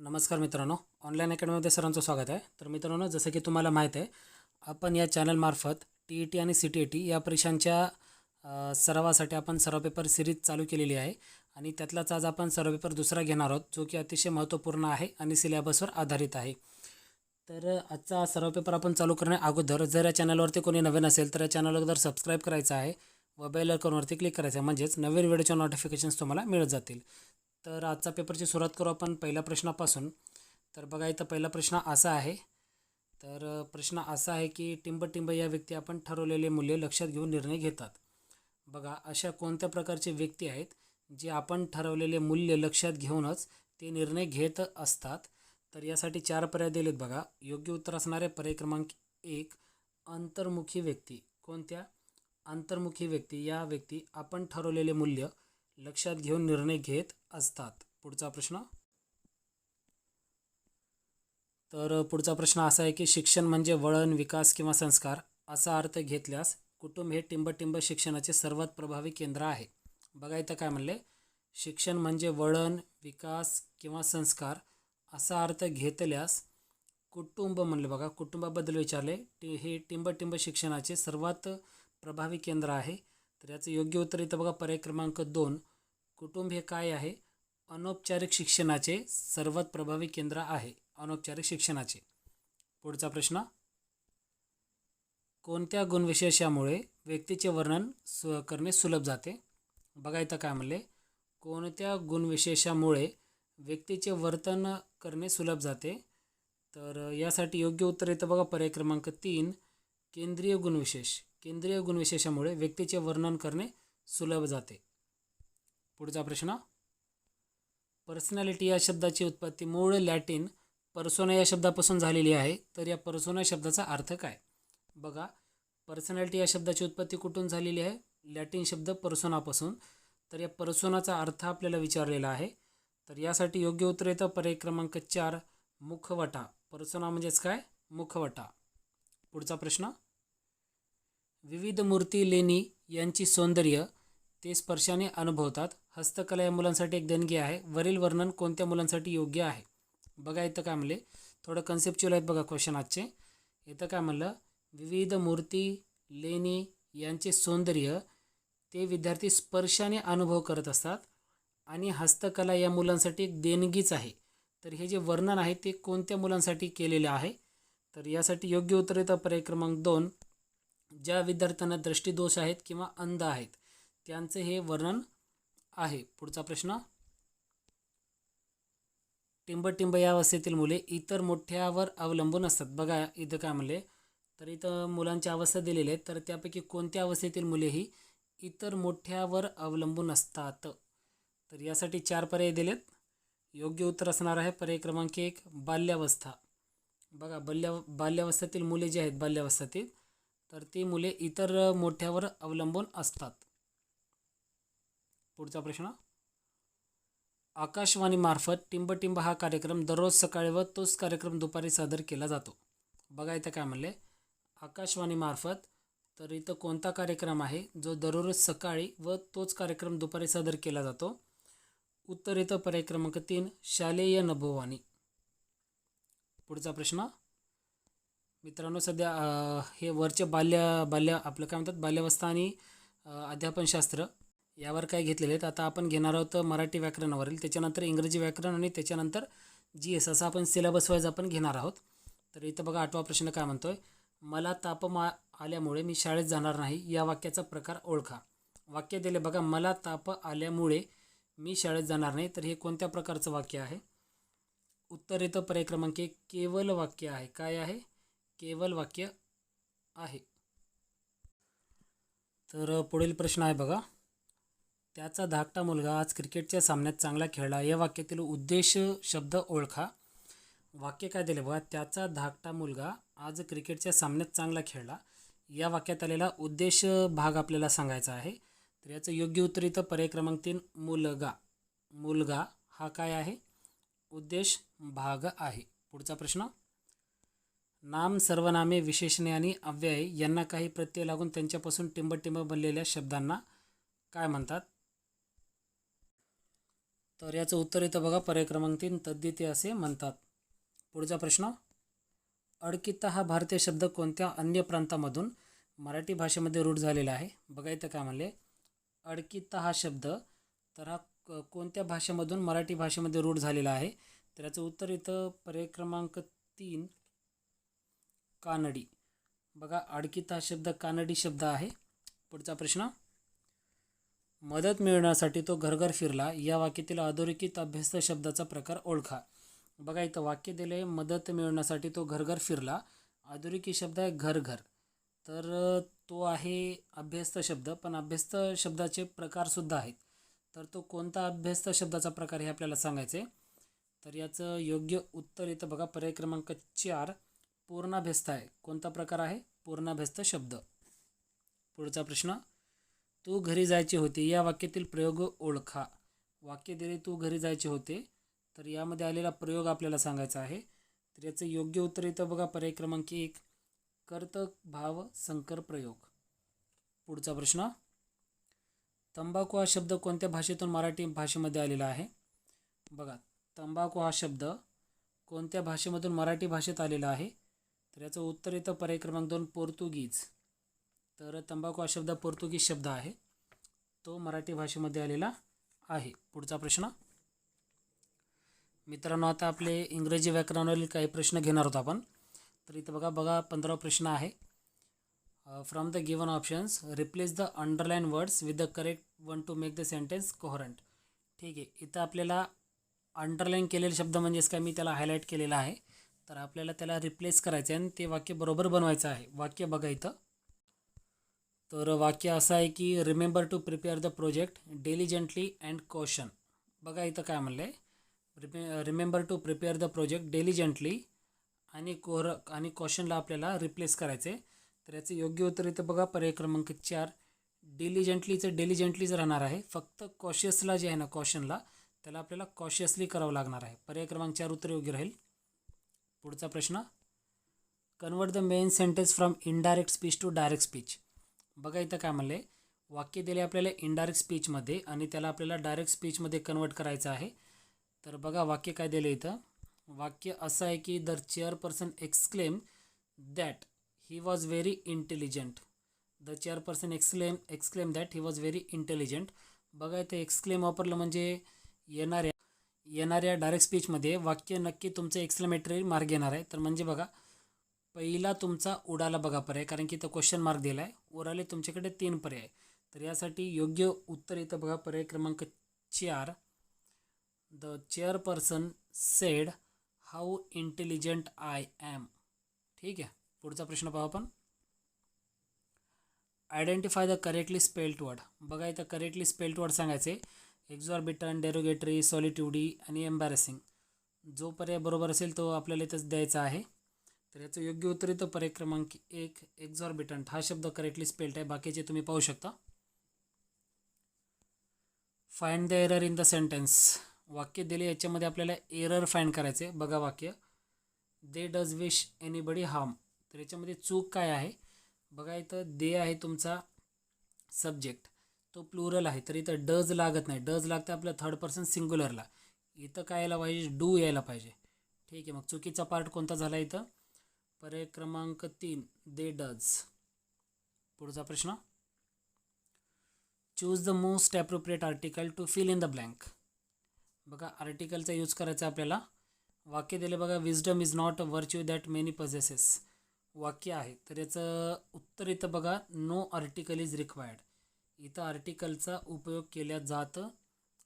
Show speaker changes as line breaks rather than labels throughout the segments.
नमस्कार मित्रांनो, ऑनलाईन अकॅडमीमध्ये सर्वांचं स्वागत आहे. तर मित्रांनो, जसं की तुम्हाला माहीत आहे, आपण या चॅनलमार्फत TET आणि CTET या परीक्षांच्या सरावासाठी आपण सर्व पेपर सिरीज चालू केलेली आहे आणि त्यातलाच आज आपण सर्व पेपर दुसरा घेणार आहोत, जो की अतिशय महत्त्वपूर्ण आहे आणि सिलेबसवर आधारित आहे. तर आजचा सर्व पेपर आपण चालू करण्या अगोदर जर या चॅनलवरती कोणी नवीन असेल तर या चॅनल अगोदर सबस्क्राईब करायचं आहे व बेल आयकॉनवरती क्लिक करायचं आहे, म्हणजेच नवीन व्हिडिओचे नोटिफिकेशन्स तुम्हाला मिळत जातील. तर आजचा पेपरची सुरुवात करू आपण पहिल्या प्रश्नापासून. तर बघा, इथं पहिला प्रश्न असा आहे. तर प्रश्न असा आहे की टिंब या व्यक्ती आपण ठरवलेले मूल्य लक्षात घेऊन निर्णय घेतात. बघा, अशा कोणत्या प्रकारचे व्यक्ती आहेत जे आपण ठरवलेले मूल्य लक्षात घेऊनच ते निर्णय घेत असतात. तर यासाठी 4 पर्याय दिलेत बघा. योग्य उत्तर असणारे पर्याय क्रमांक 1, अंतर्मुखी व्यक्ती. कोणत्या? अंतर्मुखी व्यक्ती. या व्यक्ती आपण ठरवलेले मूल्य लक्षात घेऊन निर्णय घेत असतात. पुढचा प्रश्न. तर पुढचा प्रश्न असा आहे की शिक्षण म्हणजे वळण, विकास किंवा संस्कार असा अर्थ घेतल्यास कुटुंब हे टिंब शिक्षणाचे सर्वात प्रभावी केंद्र आहे. बघा, इथं काय म्हणले, शिक्षण म्हणजे वळण, विकास किंवा संस्कार असा अर्थ घेतल्यास कुटुंब म्हणले. बघा, कुटुंबाबद्दल विचारले. हे टिंब शिक्षणाचे सर्वात प्रभावी केंद्र आहे. तर याचं योग्य उत्तर इथं बघा, पर्याय क्रमांक 2, कुटुंब हे काय आहे? अनौपचारिक शिक्षणाचे सर्वात प्रभावी केंद्र आहे. अनौपचारिक शिक्षणाचे. पुढचा प्रश्न. कोणत्या गुणविशेषामुळे व्यक्तीचे वर्णन करणे सुलभ जाते? बघा, इथं काय म्हणले, कोणत्या गुणविशेषामुळे व्यक्तीचे वर्तन करणे सुलभ जाते? तर यासाठी योग्य उत्तर येतं बघा, पर्याय क्रमांक 3, केंद्रीय गुणविशेष. केंद्रीय गुणविशेषामुळे व्यक्तीचे वर्णन करणे सुलभ जाते. पुढचा प्रश्न. पर्सनॅलिटी या शब्दाची उत्पत्ती मूळ लॅटिन पर्सोना या शब्दापासून झालेली आहे. तर या पर्सोना शब्दाचा अर्थ काय? बघा, पर्सनॅलिटी या शब्दाची उत्पत्ती कुठून झालेली आहे? लॅटिन शब्द पर्सोनापासून. तर या पर्सोनाचा अर्थ आपल्याला विचारलेला आहे. तर यासाठी योग्य उत्तर येतं पर्याय क्रमांक 4, मुखवटा. पर्सोना म्हणजेच काय? मुखवटा. पुढचा प्रश्न. विविध मूर्ती, लेणी यांची सौंदर्य ते स्पर्शाने अनुभवतात. हस्तकला या मुलांसाठी एक देणगी आहे. वरील वर्णन कोणत्या मुलांसाठी योग्य आहे? बघा, इथं काय म्हणले, थोडं कन्सेप्च्युअल आहेत बघा क्वेश्चन आजचे. इथं काय म्हणलं, विविध मूर्ती, लेणी यांचे सौंदर्य ते विद्यार्थी स्पर्शाने अनुभव करत असतात आणि हस्तकला या मुलांसाठी एक देणगीच आहे. तर हे जे वर्णन आहे ते कोणत्या मुलांसाठी केलेले आहे? तर यासाठी योग्य उत्तर येतं पर्याय क्रमांक 2, ज्या विद्यार्थ्यांना दृष्टिदोष आहेत किंवा अंध आहेत त्यांचं हे वर्णन आहे. पुढचा प्रश्न. टिंब या अवस्थेतील मुले इतर मोठ्यावर अवलंबून असतात. बघा, इथं काय म्हणले, तर इथं मुलांची अवस्था दिलेली आहे. तर त्यापैकी कोणत्या अवस्थेतील मुले ही इतर मोठ्यावर अवलंबून असतात? तर यासाठी 4 पर्याय दिलेत. योग्य उत्तर असणार आहे पर्याय क्रमांक 1, बाल्यावस्था. बघा, बाल्यावस्थेतील मुले जे आहेत बाल्यावस्थेतील, तर ती मुले इतर मोठ्यावर अवलंबून असतात. पुढचा प्रश्न. आकाशवाणीमार्फत टिंब हा कार्यक्रम दररोज सकाळी व तोच कार्यक्रम दुपारी सादर केला जातो. बघा, इथं काय म्हणले, आकाशवाणीमार्फत. तर इथं कोणता कार्यक्रम आहे जो दररोज सकाळी व तोच कार्यक्रम दुपारी सादर केला जातो? उत्तर येतं पर्याय क्रमांक 3, शालेय नभोवाणी. पुढचा प्रश्न. मित्रांनो, सध्या हे वरचे बाल्य आपलं काय म्हणतात, बाल्यावस्था आणि अध्यापनशास्त्र यावर काय घेतलेले आहेत. आता आपण घेणार आहोत मराठी व्याकरणावरील, त्याच्यानंतर इंग्रजी व्याकरण आणि त्याच्यानंतर GS, असं आपण सिलेबस वाईज आपण घेणार आहोत. तर इथं बघा, 8वा प्रश्न काय म्हणतोय, मला ताप आल्यामुळे मी शाळेत जाणार नाही या वाक्याचा प्रकार ओळखा. वाक्य दिले बघा, मला ताप आल्यामुळे मी शाळेत जाणार नाही. तर हे कोणत्या प्रकारचं वाक्य आहे? उत्तर येतं पर्याय क्रमांक 1, केवल वाक्य आहे. काय आहे? केवल वाक्य आहे. तर पुढील प्रश्न आहे बघा, त्याचा धाकटा मुलगा आज क्रिकेटच्या सामन्यात चांगला खेळला. या वाक्यातील उद्देश शब्द ओळखा. वाक्य काय दिले बघा, त्याचा धाकटा मुलगा आज क्रिकेटच्या सामन्यात चांगला खेळला. या वाक्यात आलेला उद्देश भाग आपल्याला सांगायचा आहे. तर याचं योग्य उत्तर इथं पर्याय क्रमांक 3, मुलगा. मुलगा हा काय आहे? उद्देश भाग आहे. पुढचा प्रश्न. नाम, सर्वनामे, विशेषणे आणि अव्यय यांना काही प्रत्यय लागून त्यांच्यापासून टिंब बनलेल्या शब्दांना काय म्हणतात? तर याचं उत्तर इथं बघा, पर्याय क्रमांक 3 तद्धिती असे म्हणतात. पुढचा प्रश्न, अडकित्ता हा भारतीय शब्द कोणत्या अन्य प्रांतामधून मराठी भाषेमध्ये रूढ झालेला आहे? बघा इथं काय म्हणले, अडकित्ता हा शब्द तर हा कोणत्या भाषेमधून मराठी भाषेमध्ये रूढ झालेला आहे? तर याचं उत्तर इथं पर्याय क्रमांक 3 कानडी. बघा, अडकित्ता हा शब्द कानडी शब्द आहे. पुढचा प्रश्न, मदत मिळण्यासाठी तो घरघर फिरला या वाक्यातील अधोरेखित अभ्यस्त शब्दाचा प्रकार ओळखा. बघा इथं वाक्य दिले आहे, मदत मिळवण्यासाठी तो घरघर फिरला. अधोरेखित शब्द आहे घरघर, तर तो आहे अभ्यस्त शब्द, पण अभ्यस्त शब्दाचे प्रकारसुद्धा आहेत. तर तो कोणता अभ्यस्त शब्दाचा प्रकार हे आपल्याला सांगायचं आहे. तर याचं योग्य उत्तर इथं बघा, पर्याय क्रमांक 4 पूर्णाभ्यस्त आहे. कोणता प्रकार आहे? पूर्णाभ्यस्त शब्द. पुढचा प्रश्न, तू घरी जायचे होते या वाक्यातील प्रयोग ओळखा. वाक्य दिले तू घरी जायचे होते, तर यामध्ये आलेला प्रयोग आपल्याला सांगायचा आहे. तर याचं योग्य उत्तर इथं बघा, पर्याय क्रमांक 1 कर्तक भाव संकर प्रयोग. पुढचा प्रश्न, तंबाखू हा शब्द कोणत्या भाषेतून मराठी भाषेमध्ये आलेला आहे? बघा, तंबाखू हा शब्द कोणत्या भाषेमधून मराठी भाषेत आलेला आहे? तर याचं उत्तर इथं पर्याय क्रमांक 2 पोर्तुगीज. तर तंबाखू हा शब्द पोर्तुगीज शब्द आहे, तो मराठी भाषेमध्ये आलेला आहे. पुढचा प्रश्न, मित्रांनो आता आपले इंग्रजी व्याकरणावरील काही प्रश्न घेणार आहोत आपण. तर इथं बघा 15वा प्रश्न आहे. From the given options replace the underline words with the correct one to make the sentence coherent. ठीक आहे, इथं आपल्याला अंडरलाईन केलेले शब्द म्हणजेच काय, मी त्याला हायलाईट केलेला आहे. तर आपल्याला त्याला रिप्लेस करायचं आहे आणि ते वाक्य बरोबर बनवायचं आहे. वाक्य बघा इथं, तर वाक्य असं आहे की remember to prepare the project diligently and caution. बघा इथं काय म्हणलं आहे, remember to prepare the project diligently आणि कॉशनला आपल्याला रिप्लेस करायचं आहे. तर याचं योग्य उत्तर इथं बघा, पर्याय क्रमांक 4 डिलिजंटलीच राहणार आहे. फक्त कॉशियसला जे आहे ना, कॉशनला, त्याला आपल्याला कॉशियसली करावं लागणार आहे. पर्याय क्रमांक 4 उत्तर योग्य राहील. पुढचा प्रश्न, convert the main sentence from indirect speech to direct speech. बघा इथं काय म्हणलं आहे, वाक्य दिले आपल्याला इनडायरेक्ट स्पीचमध्ये आणि त्याला आपल्याला डायरेक्ट स्पीचमध्ये कन्वर्ट करायचं आहे. तर बघा वाक्य काय दिलं इथं, वाक्य असं आहे की the chairperson exclaim that he was very intelligent. The chairperson exclaim that he was very intelligent. बघा इथं एक्सक्लेम वापरलं म्हणजे येणाऱ्या डायरेक्ट स्पीचमध्ये वाक्य नक्की तुमचं एक्सक्लेमेटरी मार्क येणार आहे. तर म्हणजे बघा, पहिला तुमचा उडाला बघा पर्याय, कारण की इथं क्वेश्चन मार्क दिला आहे. उराले तुमच्याकडे 3 पर्याय. तर यासाठी योग्य उत्तर इथं बघा, पर्याय क्रमांक 4 the chairperson sed how intelligent I am. ठीक आहे, पुढचा प्रश्न पाहू आपण. Identify the correctly spelled word. बघा इथं करेक्टली स्पेल्ड वर्ड सांगायचे, एक्झॉर्बिटंट, डेरोगेटरी, सॉलिट्युडी आणि एम्बॅरेसिंग. जो पर्याय बरोबर असेल तो आपल्याला इथंच द्यायचा आहे. तर याचं योग्य उत्तर इथं पर्याय क्रमांक 1 एक्झॉर्बिटंट हा शब्द करेक्टली स्पेल्ड आहे. बाकीचे तुम्ही पाहू शकता. Find the error in the sentence. वाक्य दिले याच्यामध्ये आपल्याला एरर फाइंड करायचे. बघा वाक्य, दे डज विश एनीबडी हार्म. तर याच्यामध्ये चूक काय आहे? बघा इथं दे आहे तुमचा सब्जेक्ट, तो प्लुरल आहे, तर इथं डज लागत नाही. डज लागतं आपलं थर्ड पर्सन सिंग्युलरला. इथं काय यायला पाहिजे? डू यायला पाहिजे. ठीक आहे, मग चुकीचा पार्ट कोणता झाला इथं? पर्याय क्रमांक 3 दे डज. पुढचा प्रश्न, choose the most appropriate article to fill in the blank. बघा आर्टिकलचा यूज करायचा आपल्याला. वाक्य दिले बघा, wisdom is not a virtue that many possesses. वाक्य आहे, तर याचं उत्तर इथं बघा, नो आर्टिकल इज रिक्वायर्ड. इथं आर्टिकलचा उपयोग केला जात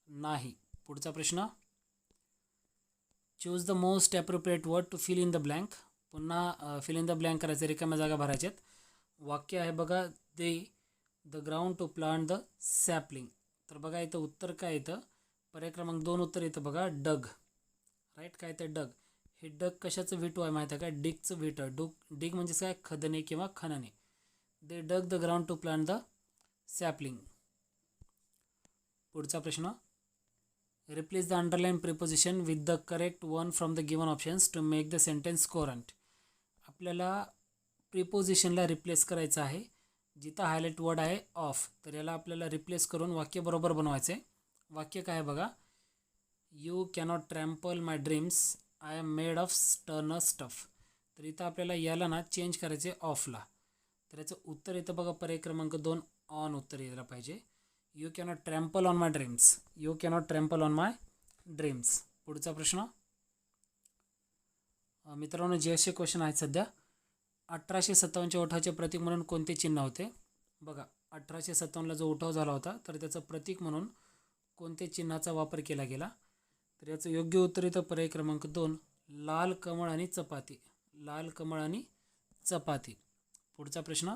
नाही. पुढचा प्रश्न, choose the most appropriate word to fill in the blank. पुन्हा फिल इन द ब्लँक करायचं, रिकाम्या जागा भरायच्यात. वाक्य आहे बघा, they the ground to plant the sapling. तर बघा इथं उत्तर काय येतं? पर्याय क्रमांक 2 उत्तर येतं बघा, डग. राईट, काय तर डग. हे डग कशाचं विटू आहे माहीत आहे का? डिगचं विट आहे. डिग म्हणजे काय? खदणे किंवा खणणे. They dug the ground to plant the sapling. पुढचा प्रश्न, replace the underline preposition with the correct one from the given options to make the sentence coherent. आपल्याला प्रिपोजिशनला रिप्लेस करायचं आहे. जिथं हायलाइट वर्ड आहे ऑफ, तर याला आपल्याला रिप्लेस करून वाक्य बरोबर बनवायचं आहे. वाक्य काय आहे बघा, you cannot trample my dreams, I am made of stern stuff. तर इथं आपल्याला याला ना चेंज करायचे ऑफला. तर याचं उत्तर इथं बघा, पर्याय क्रमांक 2 ऑन उत्तर यायला पाहिजे. You cannot trample on my dreams, you cannot trample on my dreams. पुढचा प्रश्न मित्रांनो, जे असे क्वेश्चन आहेत सध्या. 1857च्या उठावाचे प्रतीक म्हणून कोणते चिन्ह होते? बघा, 1857ला जो उठाव झाला होता तर त्याचं प्रतीक म्हणून कोणत्या चिन्हाचा वापर केला गेला? तर याचं योग्य उत्तर इथं पर्याय क्रमांक 2 लाल कमळ आणि चपाती, लाल कमळ आणि चपाती. पुढचा प्रश्न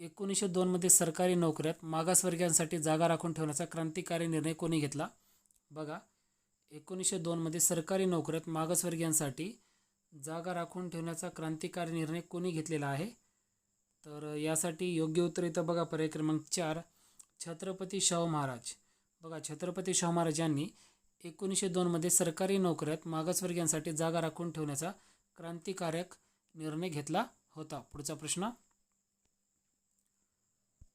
1902 मध्ये सरकारी नोकऱ्यात मागासवर्गीयांसाठी जागा राखून ठेवण्याचा क्रांतिकारी निर्णय कोणी घेतला? बघा, 1902 मध्ये सरकारी नोकऱ्यात मागासवर्गीयांसाठी जागा राखून ठेवण्याचा क्रांतिकारी निर्णय कोणी घेतलेला आहे? तर यासाठी योग्य उत्तर इथं बघा, पर्याय क्रमांक 4 छत्रपती शाहू महाराज. बघा, छत्रपती शाहू महाराज यांनी 1902 मध्ये सरकारी नोकऱ्यात मागासवर्गीयांसाठी जागा राखून ठेवण्याचा क्रांतिकारक निर्णय घेतला होता. पुढचा प्रश्न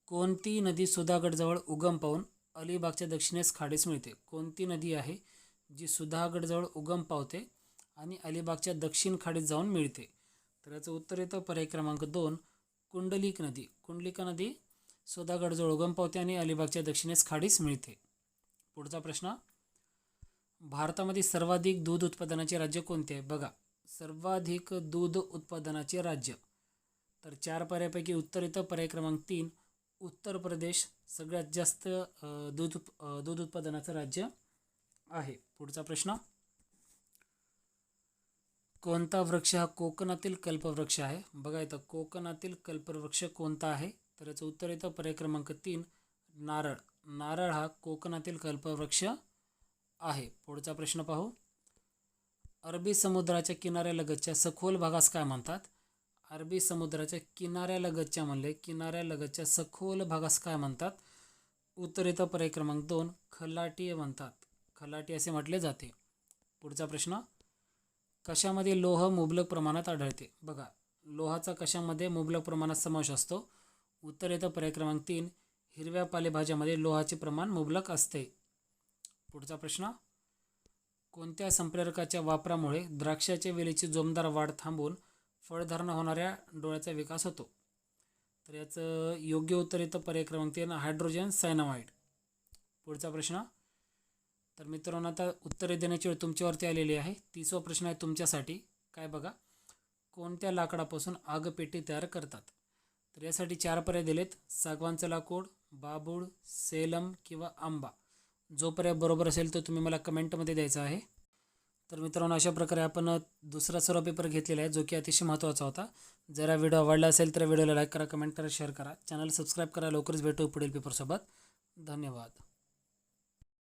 कोणती नदी सुधागडजवळ उगम पावून अलिबागच्या दक्षिणेस खाडीस मिळते? कोणती नदी आहे जी सुधागडजवळ उगम पावते आणि अलिबागच्या दक्षिण खाडीत जाऊन मिळते? तर याचं उत्तर येतं पर्याय क्रमांक 2 कुंडलिक नदी. कुंडलिका नदी सुधागडजवळ उगम पावते आणि अलिबागच्या दक्षिणेस खाडीस मिळते. पुढचा प्रश्न भारतामध्ये सर्वाधिक दूध उत्पादनाचे राज्य कोणते आहे? बघा, सर्वाधिक दूध उत्पादनाचे राज्य. तर 4 पर्यायापैकी उत्तर येतं पर्याय क्रमांक 3 उत्तर प्रदेश सगळ्यात जास्त दूध उत्पादनाचं राज्य आहे. पुढचा प्रश्न कोणता वृक्ष हा कोकणातील कल्पवृक्ष आहे? बघा, इथं कोकणातील कल्पवृक्ष कोणता आहे? तर याचं उत्तर येतं पर्याय क्रमांक 3 नारळ. नारळ हा कोकणातील कल्पवृक्ष आहे. पुढचा प्रश्न पाहू. अरबी समुद्राच्या किनाऱ्यालगतच्या सखोल भागास काय म्हणतात? अरबी समुद्राच्या किनाऱ्यालगतच्या किनाऱ्यालगतच्या सखोल भागास काय म्हणतात? उत्तर येतं पर्याय क्रमांक 2 खलाटी म्हणतात. खलाटी असे म्हटले जाते. पुढचा प्रश्न कशामध्ये लोह मुबलक प्रमाणात आढळते? बघा, लोहाचा कशामध्ये मुबलक प्रमाणात समावेश असतो? उत्तर येतं पर्याय क्रमांक 3 हिरव्या पालेभाज्यामध्ये लोहाचे प्रमाण मुबलक असते. पुढचा प्रश्न कोणत्या संप्रेरकाच्या वापरामुळे द्राक्षाच्या वेलीची जोमदार वाढ थांबून फळधारणा होणाऱ्या डोळ्याचा विकास होतो? तर याचं योग्य उत्तर येतं पर्याय क्रमांक 3 हायड्रोजन सायनामाइड. पुढचा प्रश्न तर मित्रांनो, आता उत्तरे देण्याची वेळ तुमच्यावरती आलेली आहे. 30वा प्रश्न आहे तुमच्यासाठी. काय बघा, कोणत्या लाकडापासून आगपेटी तयार करतात? तर यासाठी 4 पर्याय दिलेत, सागवानचं लाकूड, बाभूळ, सेलम किंवा आंबा. जो पर्याय बरोबर असेल तो तुम्ही मला कमेंटमध्ये द्यायचा आहे. तर मित्रांनो, अशा प्रकारे आपण दुसरा सर्व पेपर घेतलेला आहे, जो की अतिशय महत्त्वाचा होता. जर हा व्हिडिओ आवडला असेल तर व्हिडिओला लाईक करा, कमेंट करा, शेअर करा, चॅनल सबस्क्राईब करा. लवकरच भेटू पुढील पेपरसोबत. धन्यवाद.